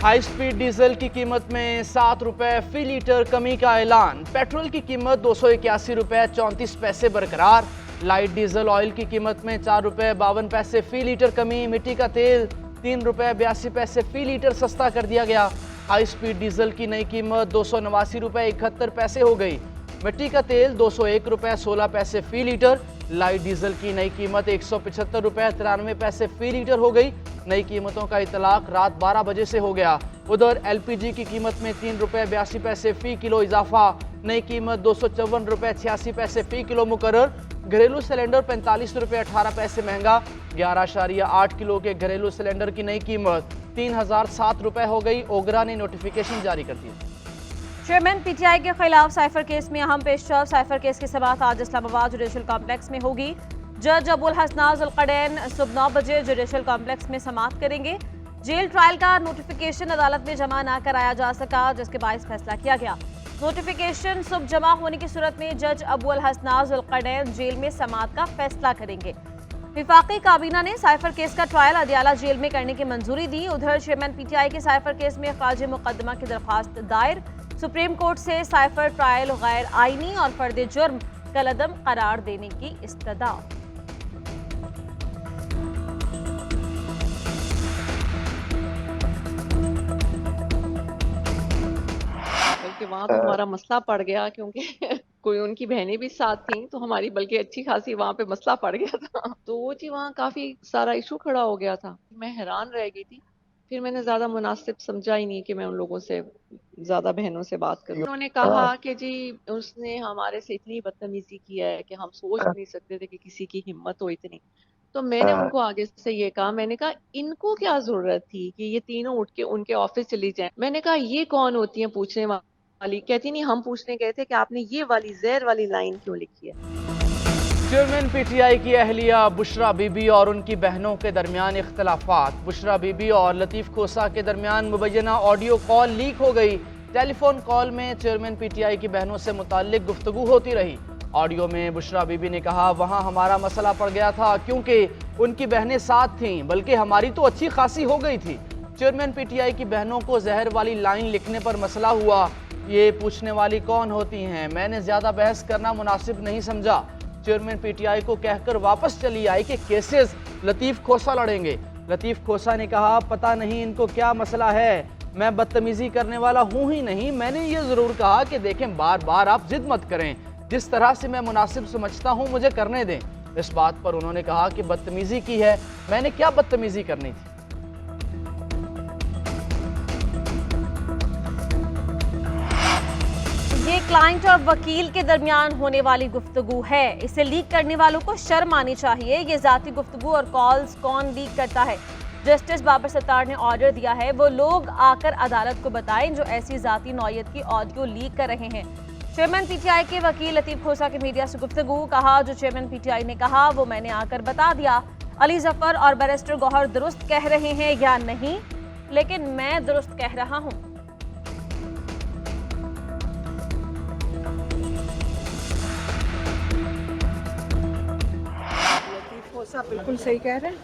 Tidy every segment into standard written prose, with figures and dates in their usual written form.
High speed diesel की कीमत में 7 रुपए फी लीटर कमी का ऐलान। पेट्रोल की कीमत 281 रुपए 34 पैसे बरकरार। लाइट डीजल ऑयल की कीमत में 4 रुपए 52 पैसे फी लीटर कमी। मिट्टी का तेल 3 रुपए 82 पैसे फी लीटर सस्ता कर दिया गया। हाई स्पीड डीजल की नई कीमत 289 रुपए 71 पैसे हो गई। मिट्टी का तेल 201 रुपए 16 पैसे फी लीटर। लाइट डीजल की नई कीमत 175 रुपए 93 पैसे फी लीटर हो गई। नई कीमतों का इतलाक रात 12 बजे से हो गया। उधर एलपीजी की कीमत में 3 रुपए 82 पैसे फी किलो इजाफा। नई कीमत 254 रुपए 86 पैसे फी किलो मुकर्रर। घरेलू सिलेंडर 45 रुपए 18 पैसे महंगा। 11.8 किलो के घरेलू सिलेंडर की नई कीमत 3007 रुपए हो गई। ओगरा ने नोटिफिकेशन जारी कर दिया। चेयरमैन पीटीआई के खिलाफ साइफर केस में अहम पेशरफ। साइफर केस की समाअत आज इस्लामाबाद जुडिशल कॉम्प्लेक्स में होगी। जज अबुल हसनाज अल-क़दैन सुबह 9 बजे जुडिशल कॉम्प्लेक्स में समाअत करेंगे। जेल ट्रायल का नोटिफिकेशन अदालत में जमा न कराया जा सका, जिसके बायस फैसला किया गया। नोटिफिकेशन सुबह जमा होने की सूरत में जज अबुल हसनाज अल-क़दैन जेल में समाअत का फैसला करेंगे। विफाकी काबीना ने साइफर केस का ट्रायल अदियाला जेल में करने की मंजूरी दी। उधर चेयरमैन पीटीआई के साइफर केस में खारिज मुकदमा की दरख्वास्त दायर। सुप्रीम कोर्ट से साइफर ट्रायल गैर आईनी और फर्द जुर्म कलअदम करार देने की इस्तदा। बल्कि वहाँ तो हमारा मसला पड़ गया, क्योंकि कोई उनकी बहनें भी साथ थी, तो हमारी बल्कि अच्छी खासी वहाँ पे मसला पड़ गया था। तो वो जी वहाँ काफी सारा इशू खड़ा हो गया था। मैं हैरान रह गई थी। फिर मैंने ज्यादा मुनासिब समझा ही नहीं कि मैं उन लोगों से ज्यादा बहनों से बात करूं। उन्होंने कहा कि जी उसने हमारे से इतनी बदतमीजी की है कि हम सोच नहीं सकते थे कि किसी की हिम्मत हो इतनी। तो मैंने उनको आगे से ये कहा, मैंने कहा इनको क्या जरूरत थी कि ये तीनों उठ के उनके ऑफिस चली जाएं। मैंने कहा ये कौन होती है पूछने वाली। कहती नहीं, हम पूछने गए थे कि आपने ये वाली जहर वाली लाइन क्यों लिखी है। चेयरमैन पीटीआई की अहलिया बुशरा बीबी और उनकी बहनों के दरमियान इख्तलाफात। बुशरा बीबी और लतीफ़ खोसा के दरमियान मुबैना ऑडियो कॉल लीक हो गई। टेलीफोन कॉल में चेयरमैन पीटीआई की बहनों से मुताल्लिक गुफ्तगू होती रही। ऑडियो में बुशरा बीबी ने कहा, वहाँ हमारा मसला पड़ गया था क्योंकि उनकी बहनें साथ थीं, बल्कि हमारी तो अच्छी खासी हो गई थी। चेयरमैन पीटीआई की बहनों को जहर वाली लाइन लिखने पर मसला हुआ। ये पूछने वाली कौन होती हैं? मैंने ज़्यादा बहस करना मुनासिब नहीं समझा। चेयरमैन पीटीआई को कहकर वापस चली आई कि केसेस लतीफ़ खोसा लड़ेंगे। लतीफ़ खोसा ने कहा, पता नहीं इनको क्या मसला है, मैं बदतमीज़ी करने वाला हूँ ही नहीं। मैंने ये ज़रूर कहा कि देखें, बार बार आप जिद मत करें, जिस तरह से मैं मुनासिब समझता हूँ मुझे करने दें। इस बात पर उन्होंने कहा कि बदतमीज़ी की है। मैंने क्या बदतमीज़ी करनी थी? ये क्लाइंट और वकील के दरमियान होने वाली गुफ्तगू है। इसे लीक करने वालों को शर्म आनी चाहिए। ये जाती गुफ्तगू और कॉल्स कौन लीक करता है? जस्टिस बाबर सत्तार ने ऑर्डर दिया है वो लोग आकर अदालत को बताएं जो ऐसी जाती नौयत की ऑडियो लीक कर रहे हैं। चेयरमैन पीटीआई के वकील लतीफ़ खोसा की मीडिया से गुफ्तगू। कहा, जो चेयरमैन पीटीआई ने कहा वो मैंने आकर बता दिया। अली जफर और बैरिस्टर गौहर दुरुस्त कह रहे हैं या नहीं, लेकिन मैं दुरुस्त कह रहा हूँ। बिल्कुल सही कह रहे हैं।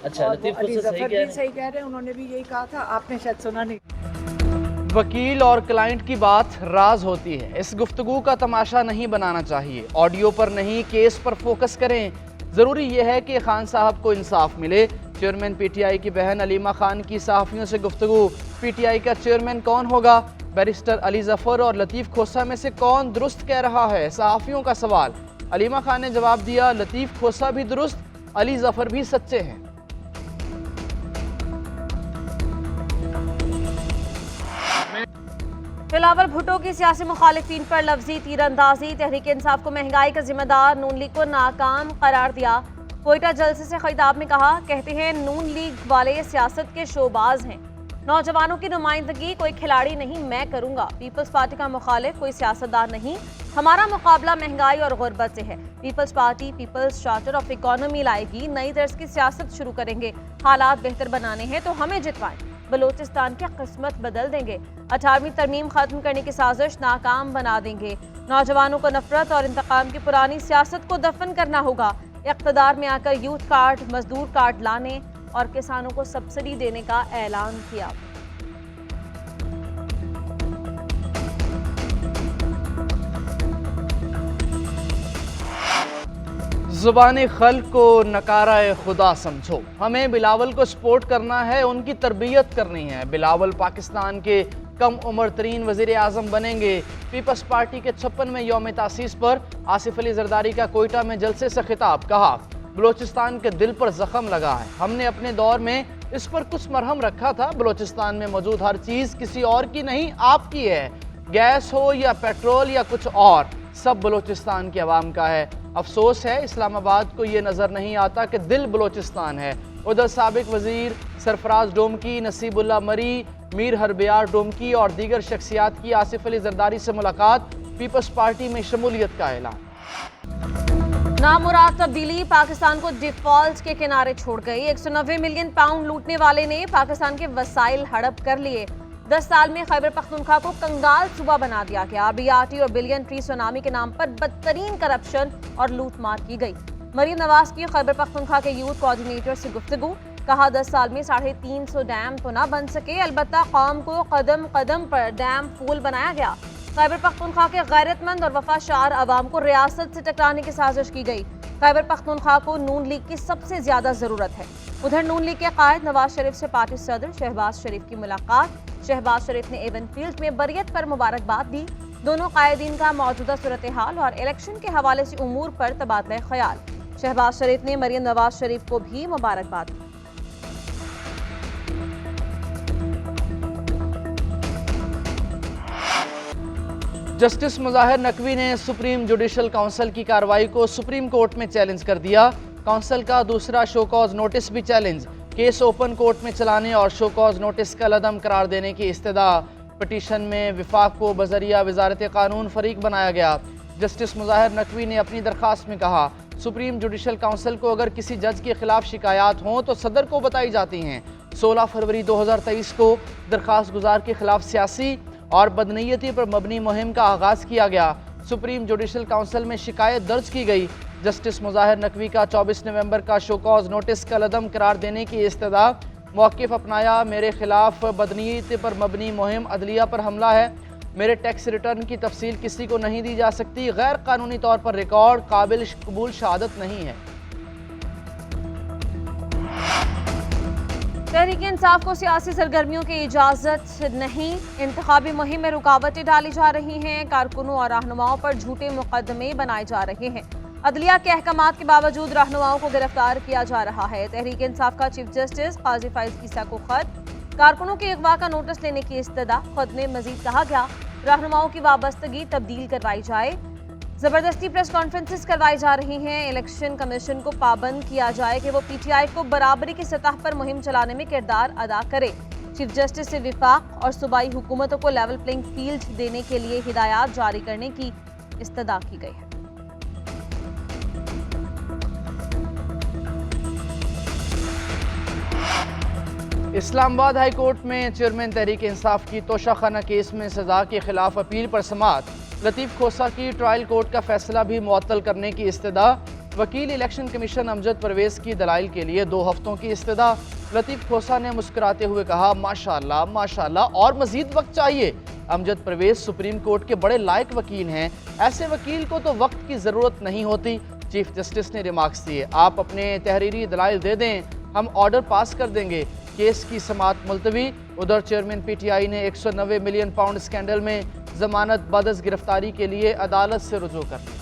अच्छा, लतीफ़ खोसा सही कह रहे हैं। उन्होंने भी यही कहा था, आपने शायद सुना नहीं। वकील और क्लाइंट की बात राज होती है। इस गुफ्तगू का तमाशा नहीं बनाना चाहिए। ऑडियो पर नहीं, केस पर फोकस करें। ज़रूरी यह है कि खान साहब को इंसाफ मिले। चेयरमैन पीटीआई की बहन अलीमा खान की सहाफ़ियों से गुफ्तगू। पीटीआई का चेयरमैन कौन होगा? बैरिस्टर अली जफर और लतीफ़ खोसा में से कौन दुरुस्त कह रहा है? सहाफ़ियों का सवाल। अलीमा खान ने जवाब दिया, लतीफ़ खोसा भी दुरुस्त, अली जफर भी सच्चे हैं। बिलावल भुट्टो की सियासी मुखालिफिन पर लफ्जी तीरंदाजी। तहरीक इंसाफ को महंगाई का जिम्मेदार नून लीग को नाकाम करार दिया। कोयटा जलसे से खिताब में कहा, कहते हैं नून लीग वाले सियासत के शोबाज हैं। नौजवानों की नुमाइंदगी कोई खिलाड़ी नहीं, मैं करूंगा। पीपल्स पार्टी का मुखालिफ कोई सियासतदान नहीं, हमारा मुकाबला महंगाई और गुर्बत से है। People's Party People's Charter of Economy लाएगी, नई तर्ज की सियासत शुरू करेंगे। हालात बेहतर बनाने हैं तो हमें जितवाएं, बलोचिस्तान की किस्मत बदल देंगे। 18वीं तरमीम खत्म करने की साजिश नाकाम बना देंगे। नौजवानों को नफरत और इंतकाम की पुरानी सियासत को दफन करना होगा। इक़्तिदार में आकर यूथ कार्ड, मजदूर कार्ड लाने और किसानों को सब्सिडी देने का ऐलान किया। ज़ुबानी खल्क को नकारा खुदा समझो। हमें बिलावल को सपोर्ट करना है, उनकी तरबियत करनी है। बिलावल पाकिस्तान के कम उम्र तरीन वज़ीर आज़म बनेंगे। पीपल्स पार्टी के 56वें यौम तासीस पर आसिफ अली जरदारी का कोयटा में जलसे से खिताब। कहा, बलोचिस्तान के दिल पर जख्म लगा है, हमने अपने दौर में इस पर कुछ मरहम रखा था। बलोचिस्तान में मौजूद हर चीज़ किसी और की नहीं, आपकी है। गैस हो या पेट्रोल या कुछ और, सब बलोचिस्तान के अवाम का है। अफसोस है इस्लामाबाद को ये नज़र नहीं आता कि दिल बलोचिस्तान है। उधर साबिक वज़ीर सरफराज डोमकी, नसीबुल्ला मरी, मीर हरबियार डोमकी और दीगर शख्सियात की आसिफ अली जरदारी से मुलाकात। पीपल्स पार्टी में शमूलियत का ऐलान। नामुराद तब्दीली पाकिस्तान को डिफॉल्ट के किनारे छोड़ गई। 190 मिलियन पाउंड लूटने वाले ने पाकिस्तान के वसाइल हड़प कर लिए। 10 साल में खैबर पख्तूनख्वा को कंगाल सूबा बना दिया गया। BRT और बिलियन ट्री सुनामी के नाम पर बदतरीन करप्शन और लूटमार की गई। मरीम नवाज की खैबर पख्तूनख्वा के यूथ कोऑर्डिनेटर से गुफ्तगू। कहा, 10 साल में 350 डैम तो ना बन सके, अलबत्ता कौम को कदम कदम पर डैम फूल बनाया गया। खैबर पख्तूनख्वा के गैरतमंद और वफादार अवाम को रियासत से टकराने की साजिश की गई। खैबर पख्तूनख्वा को नून लीग की सबसे ज्यादा जरूरत है। उधर नून लीग के कायद नवाज शरीफ से पार्टी सदर शहबाज शरीफ की मुलाकात। शहबाज शरीफ ने एवन फील्ड में बरियत पर मुबारकबाद दी। दोनों कायदीन का मौजूदा सूरत हाल और इलेक्शन के हवाले से उमूर पर तबादला ख्याल। शहबाज शरीफ ने मरियम नवाज शरीफ को भी मुबारकबाद दी। जस्टिस मुजाहिर नकवी ने सुप्रीम जुडिशल काउंसिल की कार्रवाई को सुप्रीम कोर्ट में चैलेंज कर दिया। काउंसिल का दूसरा शोकॉज नोटिस भी चैलेंज। केस ओपन कोर्ट में चलाने और शोकॉज नोटिस का लदम करार देने की इस्तदा। पटिशन में विफाक को बजरिया वजारत कानून फरीक बनाया गया। जस्टिस मुजाहिर नकवी ने अपनी दरख्वास्त में कहा, सुप्रीम जुडिशल काउंसिल को अगर किसी जज के खिलाफ शिकायत हों तो सदर को बताई जाती हैं। 16 फरवरी 2023 को दरख्वास्त गुजार के खिलाफ सियासी और बदनीयती पर मबनी मुहिम का आगाज़ किया गया। सुप्रीम जुडिशल काउंसिल में शिकायत दर्ज की गई। जस्टिस मुजाहिर नकवी का 24 नवंबर का शोकॉज नोटिस का लदम करार देने की इस्तदा। मौक़िफ़ अपनाया, मेरे खिलाफ बदनीयती पर मबनी मुहिम अदलिया पर हमला है। मेरे टैक्स रिटर्न की तफसील किसी को नहीं दी जा सकती। गैर कानूनी तौर पर रिकॉर्ड काबिल कबूल शहादत नहीं है। तहरीक इंसाफ को सियासी सरगर्मियों की इजाज़त नहीं। इंतखाबी मुहिम में रुकावटें डाली जा रही हैं। कारकुनों और रहनुमाओं पर झूठे मुकदमे बनाए जा रहे हैं। अदलिया के अहकामात के बावजूद रहनुमाओं को गिरफ्तार किया जा रहा है। तहरीक इंसाफ का चीफ जस्टिस काजी फाइज ईसा को खत। कारकुनों के अगवा का नोटिस लेने की इस्तदा। खत में मजीद कहा गया, रहनुमाओं की वाबस्तगी तब्दील करवाई जाए। जबरदस्ती प्रेस कॉन्फ्रेंसेस करवाई जा रही हैं। इलेक्शन कमीशन को पाबंद किया जाए कि वो PTI को बराबरी की सतह पर मुहिम चलाने में किरदार अदा करे। चीफ जस्टिस से विफाक और सूबाई हुकूमतों को लेवल प्लेइंग फील्ड देने के लिए हिदायत जारी करने की इस्तदा की गई है। इस्लामाबाद हाई कोर्ट में चेयरमैन तहरीक इंसाफ की तोशाखाना केस में सजा के खिलाफ अपील पर समाअत। लतीफ़ खोसा की ट्रायल कोर्ट का फैसला भी मुअत्तल करने की इस्तदा। वकील इलेक्शन कमीशन अमजद परवेज़ की दलाइल के लिए 2 हफ्तों की इस्तदा। लतीफ़ खोसा ने मुस्कुराते हुए कहा, माशाअल्लाह माशाअल्लाह और मजीद वक्त चाहिए। अमजद परवेज़ सुप्रीम कोर्ट के बड़े लायक वकील हैं, ऐसे वकील को तो वक्त की ज़रूरत नहीं होती। चीफ जस्टिस ने रिमार्क्स दिए, आप अपने तहरीरी दलाइल दे दें, हम ऑर्डर पास कर देंगे। केस की समाअत मुलतवी। उधर चेयरमैन PTI ने 190 मिलियन पाउंड स्कैंडल में जमानत बदस गिरफ्तारी के लिए अदालत से रुजू कर ली।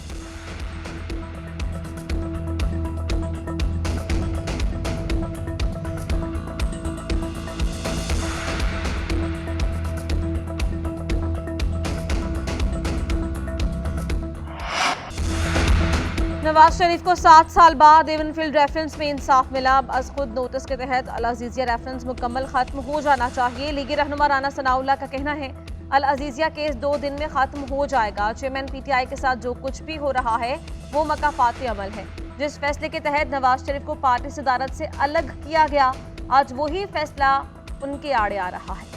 नवाज शरीफ को 7 साल बाद एवनफील्ड रेफरेंस में इंसाफ मिला। अज खुद नोटिस के तहत अल अजीजिया रेफरेंस मुकम्मल खत्म हो जाना चाहिए। लीगी रहनुमा राना सनाउल्लाह का कहना है, अल अजीजिया केस 2 दिन में खत्म हो जाएगा। चेयरमैन PTI के साथ जो कुछ भी हो रहा है वो मकाफाती अमल है। जिस फैसले के तहत नवाज शरीफ को पार्टी सदारत से अलग किया गया, आज वही फैसला उनके आड़े आ रहा है।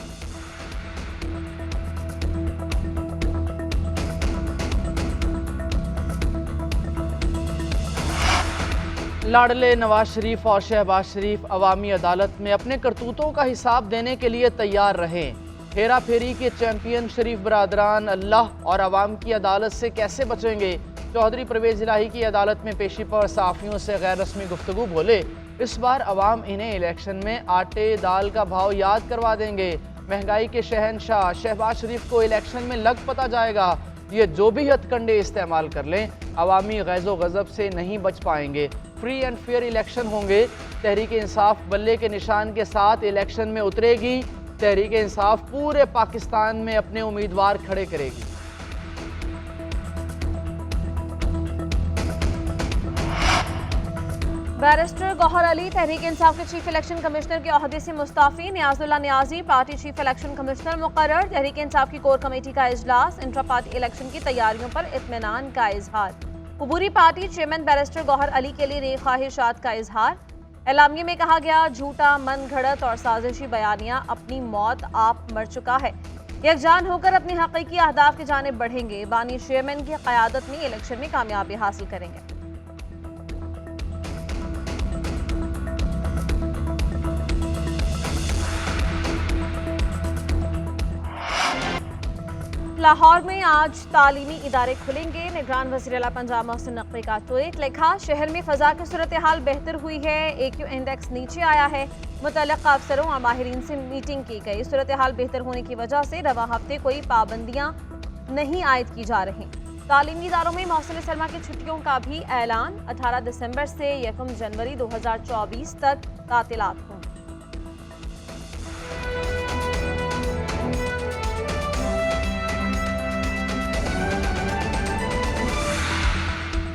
लाडले नवाज शरीफ और शहबाज शरीफ अवामी अदालत में अपने करतूतों का हिसाब देने के लिए तैयार रहें। हेरा फेरी के चैंपियन शरीफ बरादरान अल्लाह और अवाम की अदालत से कैसे बचेंगे? चौधरी परवेज इलाही की अदालत में पेशी पर सहाफ़ियों से गैर रस्मी गुफ्तगू बोले, इस बार अवाम इन्हें इलेक्शन में आटे दाल का भाव याद करवा देंगे। महंगाई के शहनशाह शहबाज शरीफ को इलेक्शन में लग पता जाएगा। ये जो भी हथकंडे इस्तेमाल कर लें, अवामी गैज़ो गज़ब से नहीं बच पाएंगे। फ्री एंड फेयर इलेक्शन होंगे। तहरीक इंसाफ बल्ले के निशान के साथ इलेक्शन में उतरेगी। तहरीक इंसाफ पूरे पाकिस्तान में अपने उम्मीदवार खड़े करेगी। बैरिस्टर गौहर अली तहरीक इंसाफ के चीफ इलेक्शन कमिश्नर के ओहदे से मुस्ताफी। Niazullah Niazi party chief election commissioner मुकर्रर। तहरीक इंसाफ की कोर कमेटी का इजलास। इंट्रा पार्टी इलेक्शन की तैयारियों पर इत्मीनान का इजहार। अबूरी party chairman barrister Gauhar Ali के लिए नेक ख्वाहिशात का इजहार। एलामिया में कहा गया, झूठा मन घड़त और साजिशी बयानियां अपनी मौत आप मर चुका है। यकजान होकर अपने हकीकी अहदाफ की जानिब बढ़ेंगे। बानी चेयरमैन की क़यादत में इलेक्शन में कामयाबी हासिल करेंगे। लाहौर में आज तालीमी इदारे खुलेंगे। निगरान वज़ीर आला पंजाब मोहसिन नकवी का ट्वीट लिखा, शहर में फ़ज़ा की सूरत हाल बेहतर हुई है। AQ इंडेक्स नीचे आया है। मुतल्लिक़ा अफसरों और माहिरीन से मीटिंग की गई। सूरत हाल बेहतर होने की वजह से रवा हफ्ते कोई पाबंदियाँ नहीं आयद की जा रही। तालीमी इदारों में मौसम सरमा की छुट्टियों का भी ऐलान। 18 दिसंबर से 1 जनवरी 2024 तक तातीलात होंगी।